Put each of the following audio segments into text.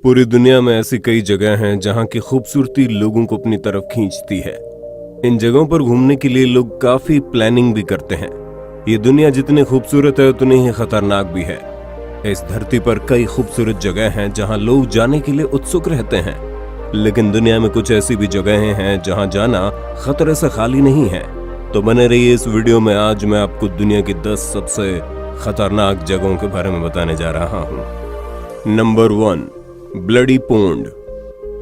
पूरी दुनिया में ऐसी कई जगह हैं जहां की खूबसूरती लोगों को अपनी तरफ खींचती है। इन जगहों पर घूमने के लिए लोग काफी प्लानिंग भी करते हैं। ये दुनिया जितनी खूबसूरत है उतनी ही खतरनाक भी है। इस धरती पर कई खूबसूरत जगह हैं जहां लोग जाने के लिए उत्सुक रहते हैं, लेकिन दुनिया में कुछ ऐसी भी जगहें हैं जहां जाना खतरे से खाली नहीं है। तो बने रहिए इस वीडियो में। आज मैं आपको दुनिया की 10 सबसे खतरनाक जगहों के बारे में बताने जा रहा हूं। Number 1, bloody pond.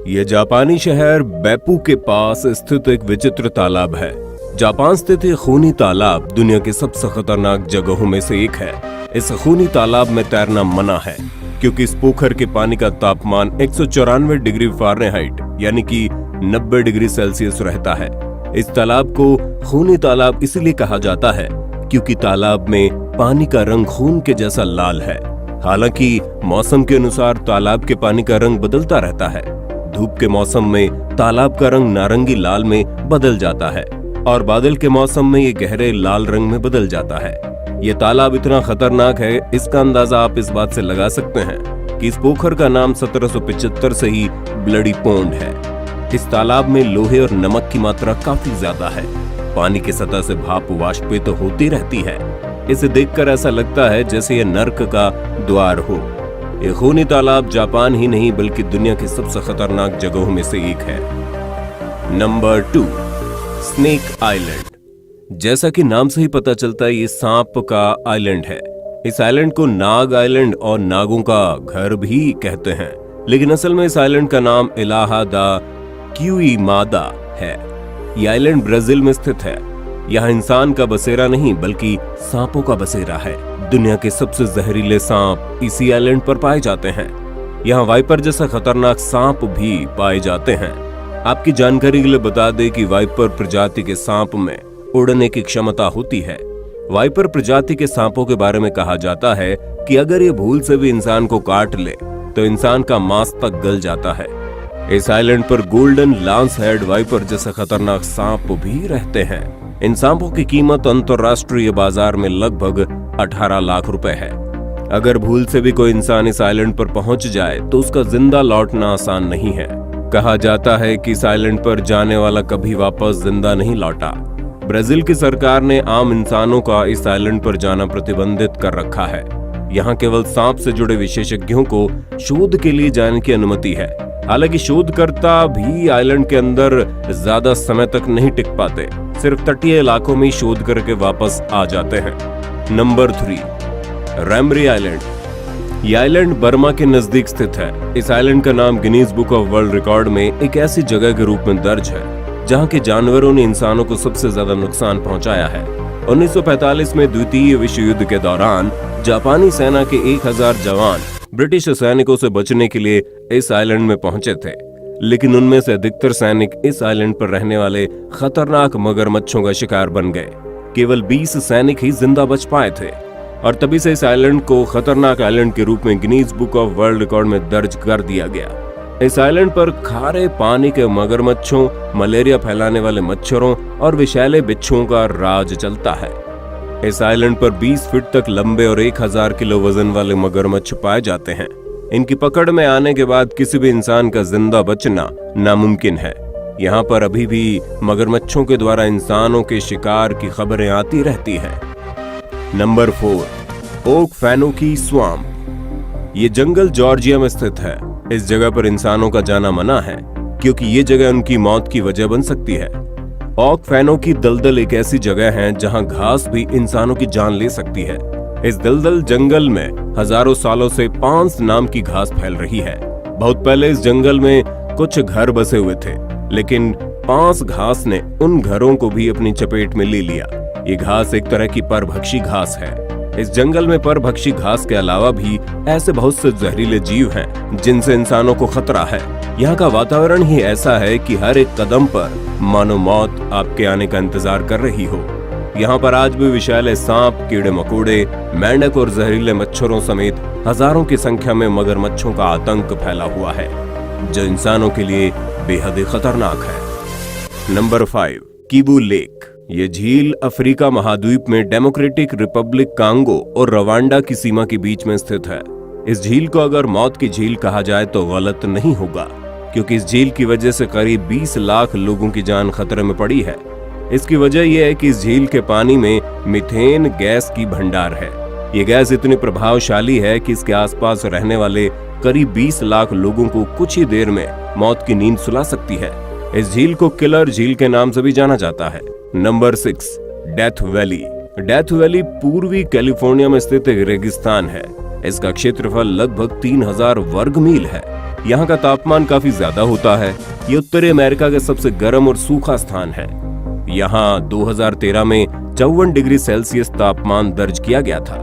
यह जापानी शहर बेपू के पास स्थित एक विचित्र तालाब है। जापान स्थित यह खूनी तालाब दुनिया की सबसे खतरनाक जगहों में से एक है। इस खूनी तालाब में तैरना मना है क्योंकि इस पोखर के पानी का तापमान 194 डिग्री फ़ारेनहाइट यानी कि 90 डिग्री सेल्सियस रहता है। इस तालाब को खूनी तालाब इसलिए कहा जाता है क्योंकि तालाब में पानी का रंग खून के जैसा लाल है। हालांकि मौसम के अनुसार तालाब के पानी का रंग बदलता रहता है। धूप के मौसम में तालाब का रंग नारंगी लाल में बदल जाता है और बादल के मौसम में ये गहरे लाल रंग में बदल जाता है। ये तालाब इतना खतरनाक है, इसका अंदाजा आप इस बात से लगा सकते हैं कि इस पोखर का नाम 1775 से ही ब्लडी पोंड है। इस तालाब में लोहे और नमक की मात्रा काफी ज्यादा है। पानी की सतह से भाप वाष्पित होती रहती है। इसे देखकर ऐसा लगता है जैसे यह नर्क का द्वार हो। यह खूनी तालाब जापान ही नहीं बल्कि दुनिया की सबसे खतरनाक जगहों में से एक है। Number 2, snake island. जैसा कि नाम से ही पता चलता है, ये सांप का आइलैंड है। इस आइलैंड को नाग आइलैंड और नागों का घर भी कहते हैं, लेकिन असल में इस आइलैंड का नाम इलाहा दा क्यूइमादा है। यह आइलैंड ब्राजील में स्थित है। यहाँ इंसान का बसेरा नहीं बल्कि सांपों का बसेरा है। दुनिया के सबसे जहरीले सांप इसी आइलैंड पर पाए जाते हैं। यहाँ वाइपर जैसा खतरनाक सांप भी पाए जाते हैं। आपकी जानकारी के लिए बता दें कि वाइपर प्रजाति के सांप में उड़ने की क्षमता होती है। वाइपर प्रजाति के सांपों के बारे में कहा जाता है कि अगर ये भूल से भी इंसान को काट ले तो इंसान का मांस तक गल जाता है। इस आइलैंड पर गोल्डन लांस हेड वाइपर जैसे खतरनाक सांप भी रहते हैं। इन सांपों की कीमत अंतरराष्ट्रीय बाजार में लगभग 18 लाख रुपए है। अगर भूल से भी कोई इंसान इस आइलैंड पर पहुंच जाए तो उसका जिंदा लौटना आसान नहीं है। कहा जाता है कि इस आइलैंड पर जाने वाला कभी वापस जिंदा नहीं लौटा। ब्राजील की सरकार ने आम इंसानों का इस आइलैंड पर जाना प्रतिबंधित कर रखा है। यहाँ केवल सांप से जुड़े विशेषज्ञों को शोध के लिए जाने की अनुमति है। हालांकि शोधकर्ता भी आइलैंड के अंदर ज्यादा समय तक नहीं टिक पाते, सिर्फ तटीय इलाकों में शोध करके वापस आ जाते हैं। Number 3, Ramree island. यह आइलैंड बर्मा के नजदीक स्थित है। इस आइलैंड का नाम Guinness Book of World Record में एक ऐसी जगह के रूप में दर्ज है जहां के जानवरों ने इंसानों को सबसे ज्यादा नुकसान पहुंचाया है। 1945 में द्वितीय विश्व युद्ध के दौरान जापानी सेना के 1000 जवान ब्रिटिश सैनिकों से बचने के लिए इस आइलैंड में पहुंचे थे, लेकिन उनमें से अधिकतर सैनिक इस आइलैंड पर रहने वाले खतरनाक मगरमच्छों का शिकार बन गए। केवल 20 सैनिक ही जिंदा बच पाए थे और तभी से इस आइलैंड को खतरनाक आइलैंड के रूप में Guinness Book of World Record में दर्ज कर दिया गया। इस आइलैंड पर खारे पानी के मगरमच्छों, मलेरिया फैलाने वाले मच्छरों और विषैले बिच्छुओं का राज चलता है। इस आइलैंड पर 20 फीट तक लंबे और 1000 किलो वजन वाले मगरमच्छ पाए जाते हैं। इनकी पकड़ में आने के बाद किसी भी इंसान का जिंदा बचना नामुमकिन है। यहाँ पर अभी भी मगरमच्छों के द्वारा इंसानों के शिकार की खबरें आती रहती हैं। नंबर 4, ओक फैनो की स्वाम्प। ये जंगल जॉर्जिया में स्थित है। इस जगह पर इंसानों का जाना मना है क्योंकि ये जगह उनकी मौत की वजह बन सकती है। ओक फैनो की दलदल एक ऐसी जगह है जहां घास भी इंसानों की जान ले सकती है। इस दलदल जंगल में हजारों सालों से पांस नाम की घास फैल रही है। बहुत पहले इस जंगल में कुछ घर बसे हुए थे, लेकिन पांस घास ने उन घरों को भी अपनी चपेट में ले लिया। ये घास एक तरह की परभक्षी घास है। इस जंगल में परभक्षी घास के अलावा भी ऐसे बहुत से जहरीले जीव हैं जिनसे इंसानों को खतरा है। यहाँ का वातावरण ही ऐसा है कि हर एक कदम पर मानो मौत आपके आने का इंतजार कर रही हो। यहाँ पर आज भी विषैले सांप, कीड़े मकोड़े, मेंढक और जहरीले मच्छरों समेत हजारों की संख्या में मगरमच्छों का आतंक फैला हुआ है जो इंसानों के लिए बेहद खतरनाक है। Number 5, कीबू lake. ये झील अफ्रीका महाद्वीप में डेमोक्रेटिक रिपब्लिक कांगो और रवांडा की सीमा के बीच में स्थित है। इस झील को अगर मौत की झील कहा जाए तो गलत नहीं होगा, क्योंकि इस झील की वजह से करीब 20 लाख लोगों की जान खतरे में पड़ी है। इसकी वजह यह है कि इस झील के पानी में मीथेन गैस की भंडार है। ये गैस इतनी प्रभावशाली है कि इसके आसपास रहने वाले करीब 20 लाख लोगों को कुछ ही देर में मौत की नींद सुला सकती है। इस झील को किलर झील के नाम से भी जाना जाता है। Number 6, death valley. Death valley पूर्वी कैलिफोर्निया में स्थित एक रेगिस्तान है। इसका क्षेत्रफल लगभग 3000 वर्ग मील है। यहाँ का तापमान काफी ज्यादा होता है। ये उत्तरी अमेरिका का सबसे गर्म और सूखा स्थान है। यहाँ 2013 में 54 डिग्री सेल्सियस तापमान दर्ज किया गया था।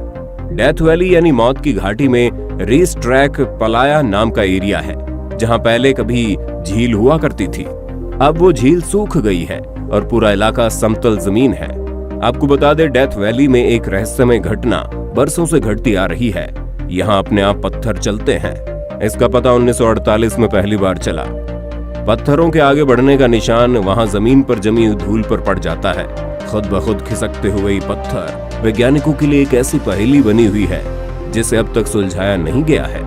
डेथ वैली यानी मौत की घाटी में रेस ट्रैक पलाया नाम का एरिया है, जहाँ पहले कभी झील हुआ करती थी। अब वो झील सूख गई है और पूरा इलाका समतल जमीन है। आपको बता दें, डेथ वैली में एक रहस्यमय घटना बरसों से घटती आ रही है। यहाँ अपने आप पत्थर चलते हैं। इसका पता 1948 में पहली बार चला। पत्थरों के आगे बढ़ने का निशान वहाँ जमीन पर जमी हुई धूल पर पड़ जाता है। खुद ब खुद खिसकते हुए ये पत्थर वैज्ञानिकों के लिए एक ऐसी पहेली बनी हुई है जिसे अब तक सुलझाया नहीं गया है।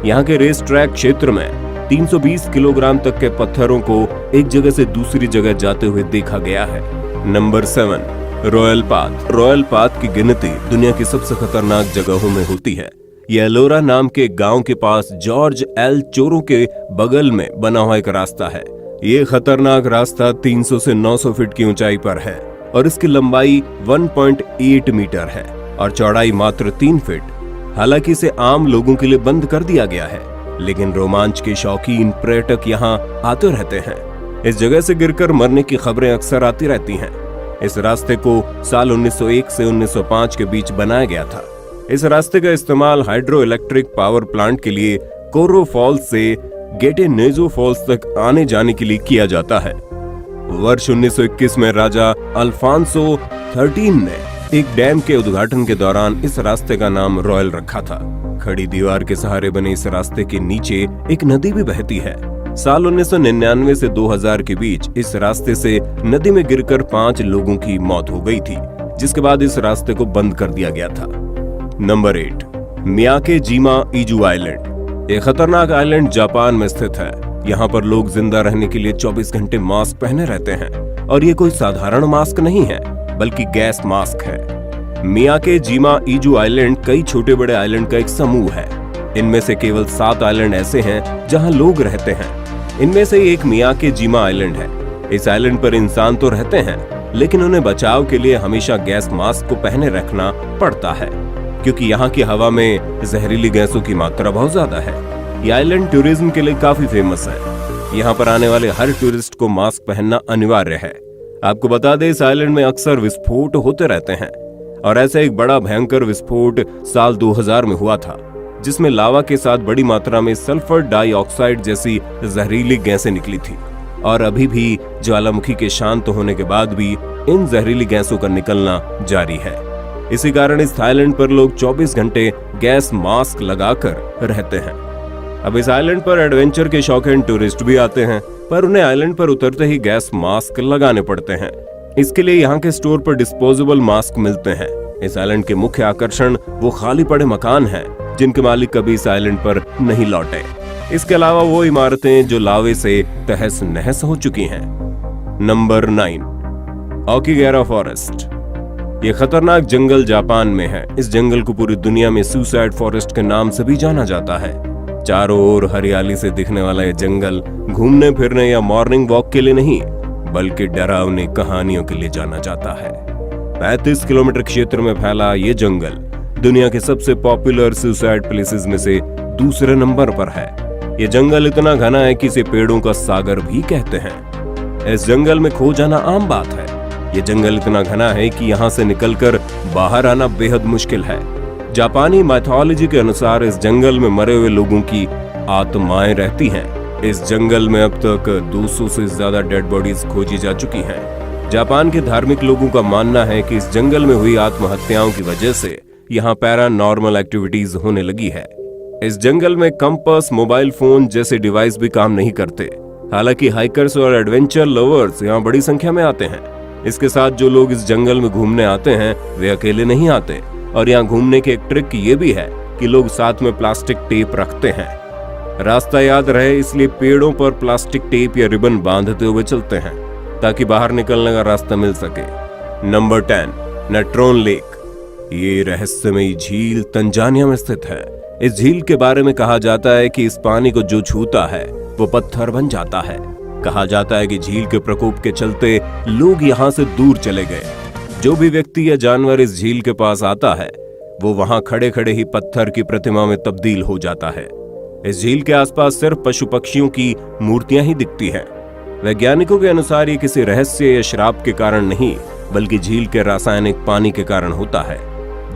यहाँ के रेस ट्रैक क्षेत्र में 320 किलोग्राम तक के पत्थरों को एक जगह से दूसरी जगह जाते हुए देखा गया है। Number 7, royal path. Royal path की गिनती दुनिया की सबसे खतरनाक जगहों में होती है। यह एलोरा नाम के गांव के पास जॉर्ज एल चोरो के बगल में बना हुआ एक रास्ता है। ये खतरनाक रास्ता 300 से 900 फीट की ऊंचाई पर है और इसकी लंबाई 1.8 मीटर है और चौड़ाई मात्र 3 फीट। हालांकि इसे आम लोगों के लिए बंद कर दिया गया है, लेकिन रोमांच के शौकीन पर्यटक यहाँ आते रहते हैं। इस जगह से गिरकर मरने की खबरें अक्सर आती रहती हैं। इस रास्ते को साल 1901 से 1905 के बीच बनाया गया था। इस रास्ते का इस्तेमाल हाइड्रो इलेक्ट्रिक पावर प्लांट के लिए कोरो फॉल्स से गेटेनेजो फॉल्स तक आने जाने के लिए किया जाता है। वर्ष 1921 में राजा अल्फांसो 13 ने एक डैम के उद्घाटन के दौरान इस रास्ते का नाम रॉयल रखा था। खड़ी दीवार के सहारे बने इस रास्ते के नीचे एक नदी भी बहती है। साल 1999 से 2000 के बीच इस रास्ते से नदी में गिरकर 5 लोगों की मौत हो गई थी, जिसके बाद इस रास्ते को बंद कर दिया गया था। नंबर 8, मियाके जिमा इजू आइलैंड। एक खतरनाक आइलैंड जापान में स्थित है। यहाँ पर लोग जिंदा रहने के लिए 24 घंटे मास्क पहने रहते हैं और ये कोई साधारण मास्क नहीं है, बल्कि गैस मास्क है। मियाके जिमा इजू आइलैंड कई छोटे बड़े आइलैंड का एक समूह है। इनमें से केवल 7 आइलैंड ऐसे हैं जहां लोग रहते हैं। इनमें से एक मियाके जिमा आइलैंड है। इस आइलैंड पर इंसान तो रहते हैं, लेकिन उन्हें बचाव के लिए हमेशा गैस मास्क को पहने रखना पड़ता है, क्योंकि यहाँ की हवा में जहरीली गैसों की मात्रा बहुत ज्यादा है। ये आइलैंड टूरिज्म के लिए काफी फेमस है। यहाँ पर आने वाले हर टूरिस्ट को मास्क पहनना अनिवार्य है। आपको बता दें, इस आइलैंड में अक्सर विस्फोट होते रहते हैं और ऐसा एक बड़ा भयंकर विस्फोट साल 2000 में हुआ था, जिसमें लावा के साथ बड़ी मात्रा में सल्फर डाइऑक्साइड जैसी जहरीली गैसें निकली थी और अभी भी ज्वालामुखी के शांत होने के बाद भी इन जहरीली गैसों का निकलना जारी है। इसी कारण इस आइलैंड पर लोग 24 घंटे गैस मास्क लगाकर रहते हैं। अब इस आइलैंड पर एडवेंचर के शौकीन टूरिस्ट भी आते हैं, पर उन्हें आइलैंड पर उतरते ही गैस मास्क लगाने पड़ते हैं। इसके लिए यहाँ के स्टोर पर डिस्पोजेबल मास्क मिलते हैं। इस आइलैंड के मुख्य आकर्षण वो खाली पड़े मकान हैं, जिनके मालिक कभी इस आइलैंड पर नहीं लौटे। इसके अलावा वो इमारतें जो लावे से तहस नहस हो चुकी हैं। Number 9, Aokigahara forest. ये खतरनाक जंगल जापान में है। इस जंगल को पूरी दुनिया में सुसाइड फॉरेस्ट के नाम से भी जाना जाता है। चारों ओर हरियाली से दिखने वाला ये जंगल घूमने फिरने या मॉर्निंग वॉक के लिए नहीं, बल्कि डरावनी कहानियों के लिए जाना जाता है। 35 किलोमीटर क्षेत्र में फैला ये जंगल दुनिया के सबसे पॉपुलर सुसाइड प्लेसेस में से दूसरे नंबर पर है। ये जंगल इतना घना है कि इसे पेड़ों का सागर भी कहते हैं। इस जंगल में खो जाना आम बात है। ये जंगल इतना घना है कि यहाँ से निकलकर बाहर आना बेहद मुश्किल है। जापानी माइथोलॉजी के अनुसार इस जंगल में मरे हुए लोगों की आत्माएं रहती हैं। इस जंगल में अब तक 200 से ज्यादा डेड बॉडीज खोजी जा चुकी हैं। जापान के धार्मिक लोगों का मानना है कि इस जंगल में हुई आत्महत्याओं की वजह से यहाँ पैरानॉर्मल एक्टिविटीज होने लगी है। इस जंगल में कंपास, मोबाइल फोन जैसे डिवाइस भी काम नहीं करते। हालांकि हाइकर्स और एडवेंचर लवर्स यहाँ बड़ी संख्या में आते हैं। इसके साथ जो लोग इस जंगल में घूमने आते हैं वे अकेले नहीं आते और यहाँ घूमने की एक ट्रिक ये भी है कि लोग साथ में प्लास्टिक टेप रखते हैं। रास्ता याद रहे इसलिए पेड़ों पर प्लास्टिक टेप या रिबन बांधते हुए चलते हैं ताकि बाहर निकलने का रास्ता मिल सके। Number 10, Natron lake. ये रहस्यमयी झील तंजानिया में स्थित है। इस झील के बारे में कहा जाता है कि इस पानी को जो छूता है वो पत्थर बन जाता है। कहा जाता है कि झील के प्रकोप के चलते लोग यहाँ से दूर चले गए। जो भी व्यक्ति या जानवर इस झील के पास आता है वो वहां खड़े खड़े ही पत्थर की प्रतिमा में तब्दील हो जाता है। इस झील के आसपास सिर्फ पशु पक्षियों की मूर्तियां ही दिखती हैं। वैज्ञानिकों के अनुसार ये किसी रहस्य या श्राप के कारण नहीं बल्कि झील के रासायनिक पानी के कारण होता है।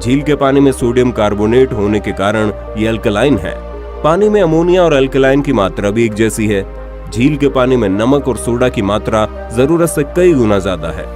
झील के पानी में सोडियम कार्बोनेट होने के कारण ये अल्कलाइन है। पानी में अमोनिया और अल्कलाइन की मात्रा भी एक जैसी है। झील के पानी में नमक और सोडा की मात्रा जरूरत से कई गुना ज्यादा है।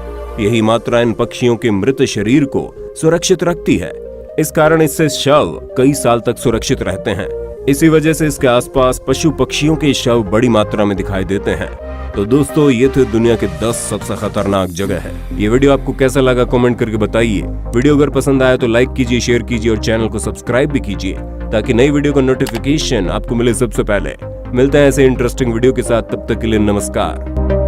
यही मात्रा इन पक्षियों के मृत शरीर को सुरक्षित रखती है। इस कारण इससे शव कई साल तक सुरक्षित रहते हैं। इसी वजह से इसके आसपास पशु पक्षियों के शव बड़ी मात्रा में दिखाई देते हैं। तो दोस्तों, ये थे दुनिया के 10 सबसे खतरनाक जगह है। ये वीडियो आपको कैसा लगा कमेंट करके बताइए। वीडियो अगर पसंद आया तो लाइक कीजिए, शेयर कीजिए और चैनल को सब्सक्राइब भी कीजिए ताकि नई वीडियो का नोटिफिकेशन आपको मिले सबसे पहले। मिलते हैं ऐसे इंटरेस्टिंग वीडियो के साथ, तब तक के लिए नमस्कार।